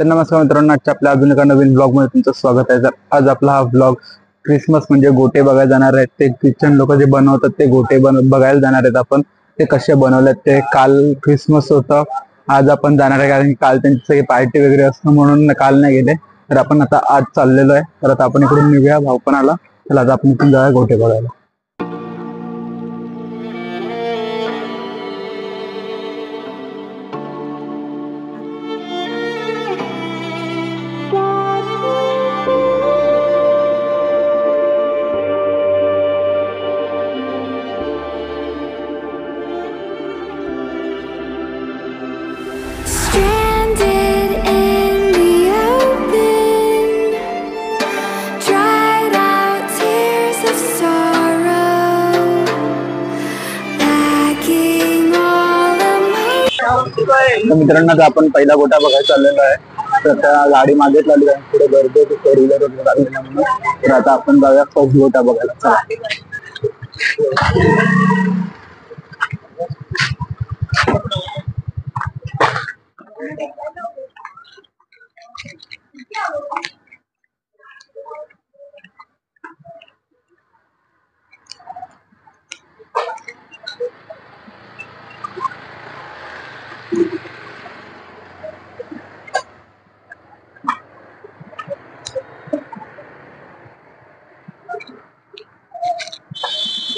तर नमस्कार मित्रांनो, आजच्या आपल्या अजून एका नवीन ब्लॉग मध्ये तुमचं स्वागत आहे। तर आज आपला हा ब्लॉग क्रिसमस म्हणजे गोटे बघायला जाणार आहेत। ते ख्रिश्चन लोक जे बनवतात ते गोटे बघायला जाणार आहेत आपण। ते कसे बनवलेत ते, काल क्रिसमस होतं, आज आपण जाणार आहे कारण की काल त्यांची सगळी पार्टी वगैरे असतं म्हणून काल नाही गेले। तर आपण आता आज चाललेलो आहे। तर आता आपण इकडून निघूया, भाऊ पण आला, तर आता आपण इथून जाऊया गोटे बघायला। तर मित्रांनो, आता आपण पहिला गोटा बघायला चाललेलो आहे। तर त्या गाडी मागेच लागली आहे, पुढे गर्दी होती, फोर व्हीलर म्हणून। तर आता आपण जाऊया फर्स्ट गोटा बघायला, चला।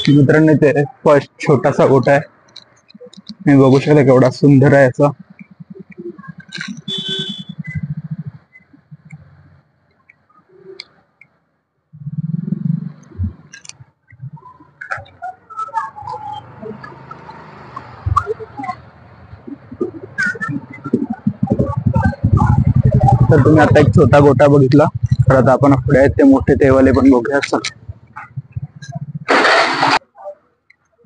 मित्रांनो, ते फर्स्ट छोटासा गोटा आहे, मी बघू शकता केवढा सुंदर आहे याचा। तर तुम्ही आता एक छोटा गोटा बघितला, तर आता आपण पुढे आहेत ते मोठे तेवाले पण बघूया।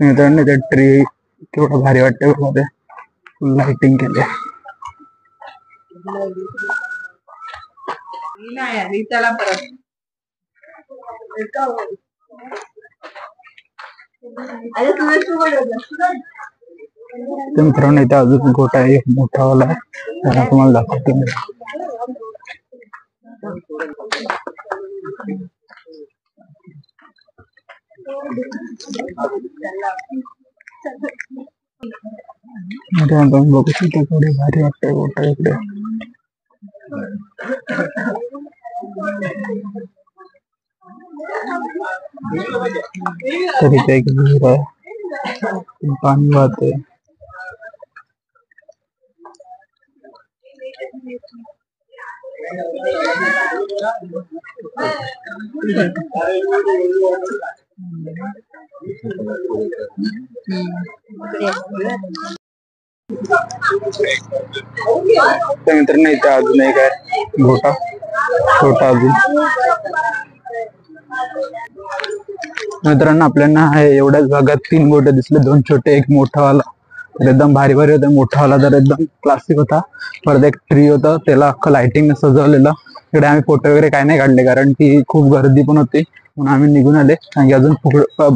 मित्रांनो, ते ट्री केवढं भारी वाटते बघा, ते फुल लाइटिंग केली आहे। मित्रांनो, इथे अजून गोटा एक मोठा वाला आहे, त्याला तुम्हाला दाखवतो। बघू शकता थोडी भारी वाटते गोटा इकडे। तरी ते एक विहीर आहे, पाणी वाहते। मित्रांनो, इथे अजून एक आहे गोटा, छोटा अजून। मित्रांनो, आपल्याला एवढ्याच भागात 3 गोटे दिसले, 2 छोटे, एक मोठा वाला। तर एकदम भारी भारी होता। मोठा वाला तर एकदम क्लासिक होता। परत एक ट्री होता, त्याला अख्खं लाइटिंग सजवलेलं। इकडे आम्ही फोटो वगैरे काय नाही काढले कारण की खूप गर्दी पण होती, म्हणून आम्ही निघून आले। कारण की अजून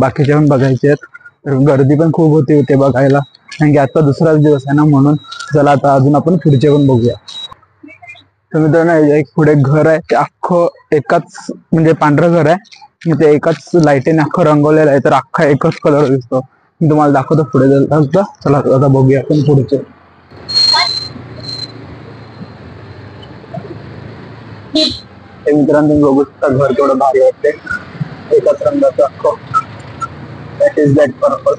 बाकीचे पण बघायचे आहेत, तर गर्दी पण खूप होती ते बघायला, कारण की आता दुसराच दिवस आहे ना, म्हणून चला आता अजून आपण पुढचे पण बघूया। तर मित्रांनो, एक पुढे घर आहे, ते अख्खं एकाच म्हणजे पांढरं घर आहे, ते एकाच लाईटीने अख्खं रंगवलेलं आहे, तर अख्खा एकच कलर दिसतो। मी तुम्हाला दाखवतो पुढे जायचं। चला आता बघूया आपण पुढचे। मित्रांनो, तुम्ही बघू शकता घर केवढं भारी वाटते, एकाच रंगाचं अख्खं। That is that purple.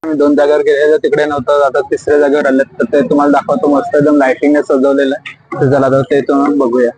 दोन जागेवर गेले, तिकडे नव्हतं, आता तिसऱ्या जागेवर आले, तर ते तुम्हाला दाखवतो। मस्त एकदम लाइटिंग सजवलेलं आहे, तर चला आता ते तुम्हाला बघूया।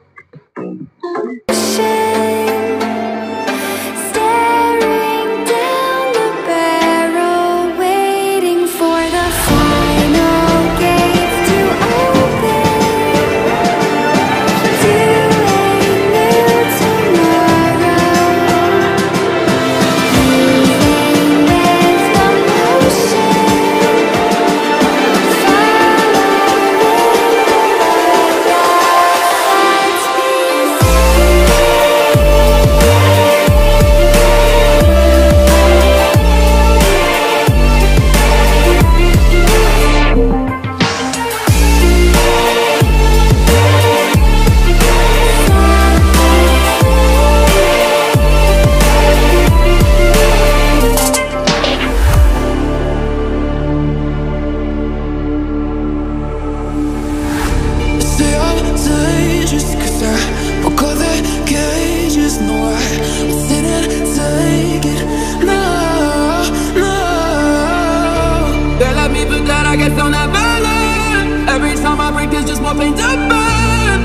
paint a bird.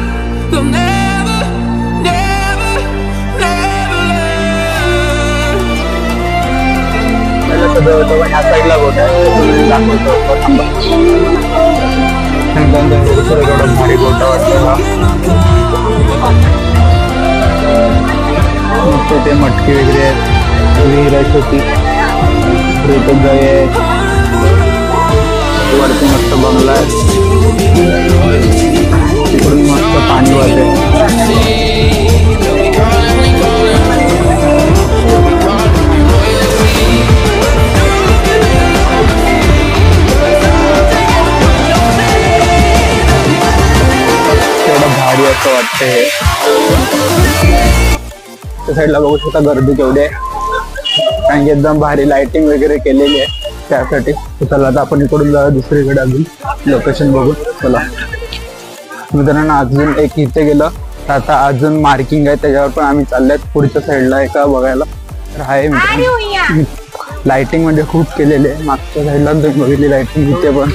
They'll never, never, never learn. पहिलं सगळं होतं पण ह्या साईडला गोटा आहे दाखवतो थांबा. एवढं भारी गोटा वाटतं. ते मटकी वगैरे आहेत, विहीर आहे छोटी, इथं गाय आहे, वरती मस्त बंगला आहे, तिकडून मस्त पाणी वाहते. तेवढं भारी असं वाटतंय. त्या साईडला बघू शकता गर्दी केवढी आहे, कारण की एकदम भारी लाइटिंग वगैरे केलेली आहे त्यासाठी. चला आता आपण इकडून जाऊया दुसरीकडे अजून लोकेशन बघून. चला मित्रांनो, अजून एक इथे गेलं तर आता अजून मार्किंग आहे त्याच्यावर पण आम्ही चाललोय पुढच्या साईडला एका बघायला. तर आहे मित्रांनो, लाइटिंग म्हणजे खूप केलेली आहे. मागच्या साईडला बघितली लाइटिंग इथे पण.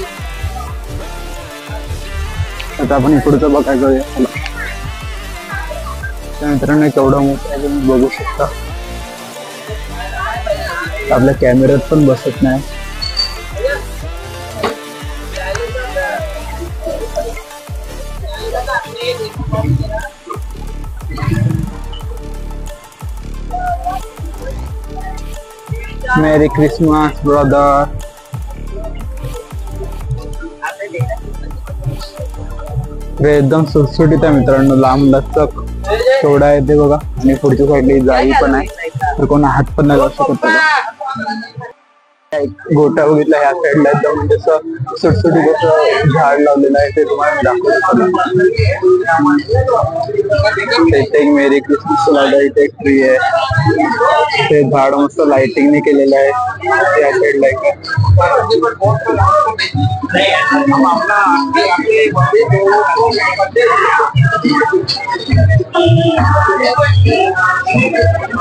आता आपण इकडचं बघायचं. चला मित्रांनो, केवढं मोठं आहे तुम्ही बघू शकता. आपल्या कॅमेऱ्यात पण बसत नाही. मेरी क्रिसमस ब्रदर. एकदम सुटसुटीत आहे मित्रांनो, लांब लचक केवढा आहे ते बघा. आणि पुढच्या साईडला जाई पण आहे, तर कोण हात पण नाही जाऊ शकत. गोटा बघितला ह्या साईडला एकदम म्हणजे असं सुटसुटीत असं झाड लावलेलं आहे, ते तुम्हाला दाखवतो. इथे एक मेरी क्रिसमस लावला, इथे एक ट्री आहे, ते झाड मस्त लाइटिंगने केलेलं आहे. त्या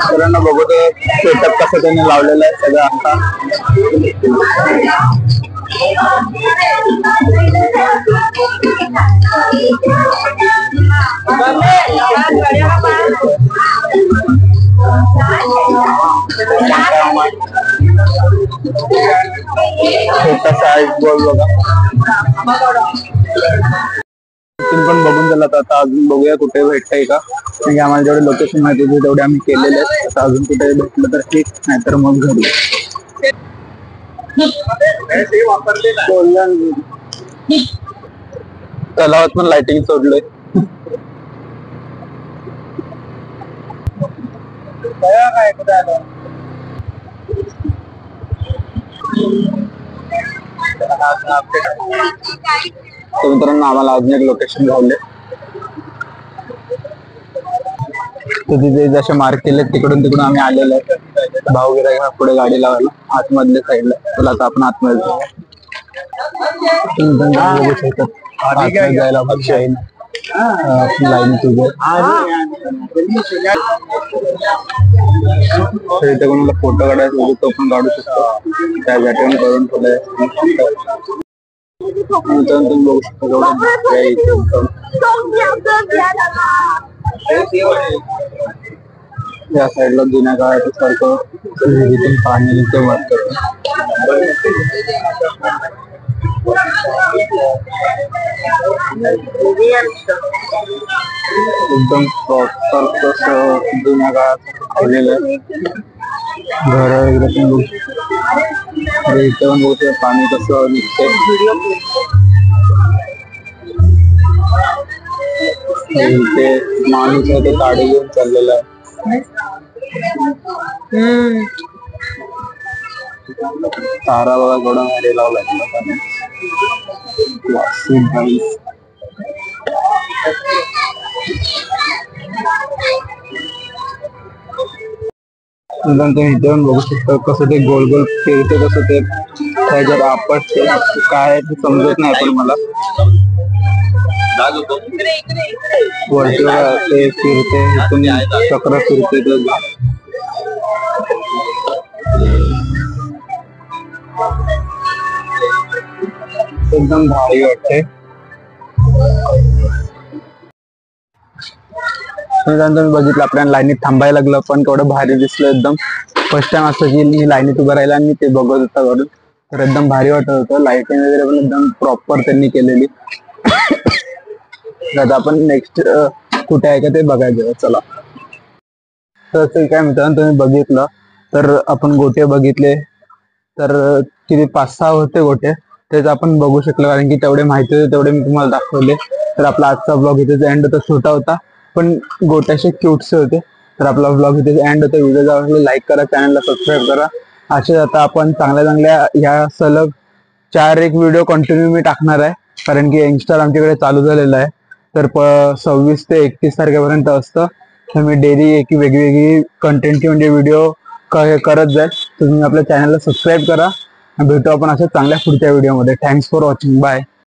साईडला बघू ते सेटअप कसं त्याने लावलेलं आहे सगळं. आता छोटासा आईस बॉल बघा, पण बघून झाला. आता अजून बघूया कुठे भेटतंय का, म्हणजे आम्हाला जेवढे लोकेशन माहिती होते तेवढे आम्ही केलेले आहेत. आता अजून कुठे भेटलं तर ठीक, नाहीतर मग घरी. तलावात पण लाइटिंग सोडलंय. मित्रांनो, आम्हाला अजून एक लोकेशन घावले, तर तिथे जसे मार्क केले तिकडून तिकडून आम्ही आलेलो आहे. भाऊ गिरा पुढे गाडी लावायला आतमधल्या साईडला. चला आता आपण आतमध्ये जायला लाईन तुझे इथे कोणाला फोटो काढायचा तो पण काढू शकतो. त्या जाटेवरून करून ठेवलंय. तुम्ही बघू शकता या साईडला जुन्या काळात सारखं विहिरीतून पाणी निघते वाटतं. एकदम प्रॉपर कसं जुन्या काळात ठेवलेलं आहे. घर वगैरे पण बघू शकतो. इथे पण बघू पाणी कसं निघते. इथे माणूस आहे तो गाडी घेऊन चाललेला आहे. तारा बघा थोडा भारी लावलाय. तुम्ही इथे पण बघू शकता कसं ते गोल गोल फिरते, कसं ते त्याच्यात आपटते. काय ते समजत नाही पण मला. वरती ते फिरते, इथून चक्र फिरते. एकदम भारी वाटते. तुम्ही बघितलं आपल्याला लाईनीत थांबायला लागलं, पण केवढं भारी दिसलं एकदम. फर्स्ट टाइम असं की मी लाईनीत उभं राहिला आणि ते बघत होता वरून, तर एकदम भारी वाटत होतं. लाईटिंग वगैरे पण एकदम प्रॉपर त्यांनी केलेली. आता आपण नेक्स्ट कुठे आहे का ते बघायचं. चला, तर काय मित्रांनो तुम्ही बघितलं तर आपण गोटे बघितले, तर किती 5-6 होते गोटे, तेच आपण बघू शकलो, कारण की तेवढे माहिती होते तेवढे मी तुम्हाला दाखवले. तर आपला आजचा ब्लॉग इथे एंड होता, छोटा होता पण गोट्याचे क्यूटचे होते. तर आपला ब्लॉग इथे एंड होता. व्हिडिओ आवडले लाईक करा, चॅनलला सबस्क्राईब करा. असेच आता आपण चांगल्या या सलग 4 व्हिडिओ कंटिन्यू मी टाकणार आहे, कारण की यंगस्टर आमच्याकडे चालू झालेलं आहे. तर 26 ते 31 तारखेपर्यंत असतं. तर मी डेली एक वेगवेगळी कंटेंटची म्हणजे व्हिडिओ करत जाईल. तुम्ही आपल्या चॅनलला सबस्क्राईब करा. भेटू आपण अशा चांगल्या पुढच्या व्हिडिओमध्ये. Thanks for watching. बाय.